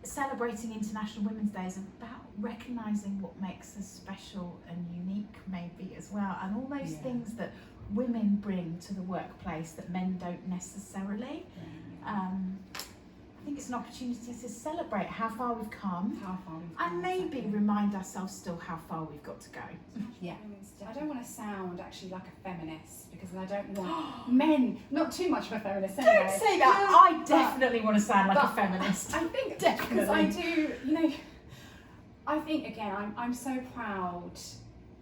celebrating International Women's Day is about recognising what makes us special and unique, maybe, as well, and all those things that women bring to the workplace that men don't necessarily. I think it's an opportunity to celebrate how far we've come, and maybe remind ourselves still how far we've got to go. Yeah. I don't want to sound actually like a feminist, because I don't want men, not too much of a feminist anyway. Don't say that. I definitely want to sound like a feminist. I think definitely. Because I do, I think, again, I'm so proud.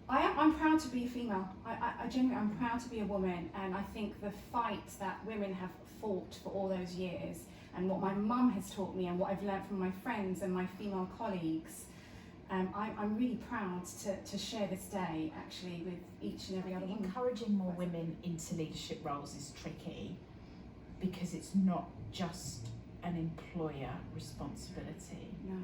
I'm proud to be a female. I genuinely, I'm proud to be a woman, and I think the fight that women have fought for all those years, and what my mum has taught me, and what I've learned from my friends and my female colleagues, I'm really proud to share this day actually with each and every other woman. Encouraging more women into leadership roles is tricky, because it's not just an employer responsibility. No.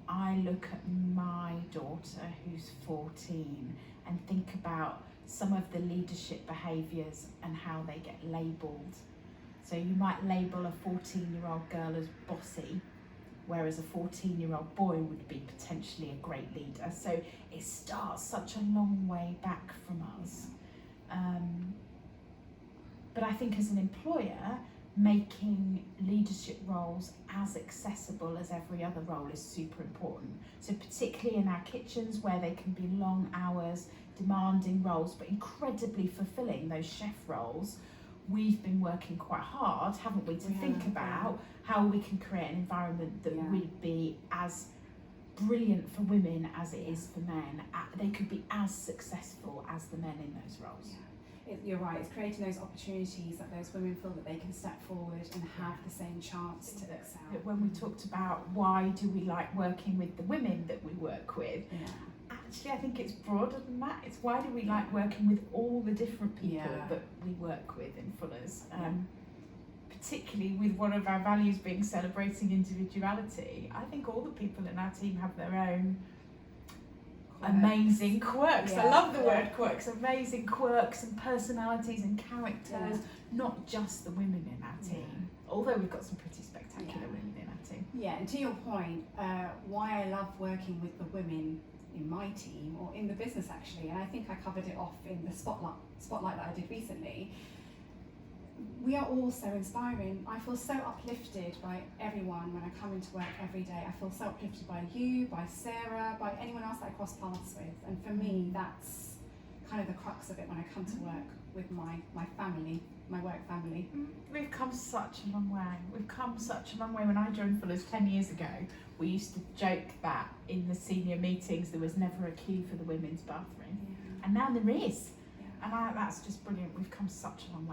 I look at my daughter who's 14 and think about some of the leadership behaviours and how they get labelled. So you might label a 14-year-old girl as bossy, whereas a 14-year-old boy would be potentially a great leader. So it starts such a long way back from us. But I think as an employer, making leadership roles as accessible as every other role is super important. So particularly in our kitchens, where they can be long hours, demanding roles, but incredibly fulfilling, those chef roles, we've been working quite hard, haven't we, to think about how we can create an environment that would be as brilliant for women as it is for men. They could be as successful as the men in those roles. You're right, it's creating those opportunities that those women feel that they can step forward and have the same chance to excel. When we talked about why do we like working with the women that we work with, actually I think it's broader than that. It's why do we like working with all the different people that we work with in Fuller's, particularly with one of our values being celebrating individuality. I think all the people in our team have their own amazing quirks. I love the word quirks. Amazing quirks and personalities and characters, not just the women in our team, although we've got some pretty spectacular women in our team. Yeah, and to your point, why I love working with the women in my team, or in the business actually, and I think I covered it off in the spotlight that I did recently. We are all so inspiring. I feel so uplifted by everyone when I come into work every day. I feel so uplifted by you, by Sarah, by anyone else that I cross paths with. And for me, that's kind of the crux of it when I come to work with my family, my work family. We've come such a long way. We've come such a long way. When I joined Fuller's 10 years ago, we used to joke that in the senior meetings there was never a queue for the women's bathroom. And now there is. And that's just brilliant. We've come such a long way.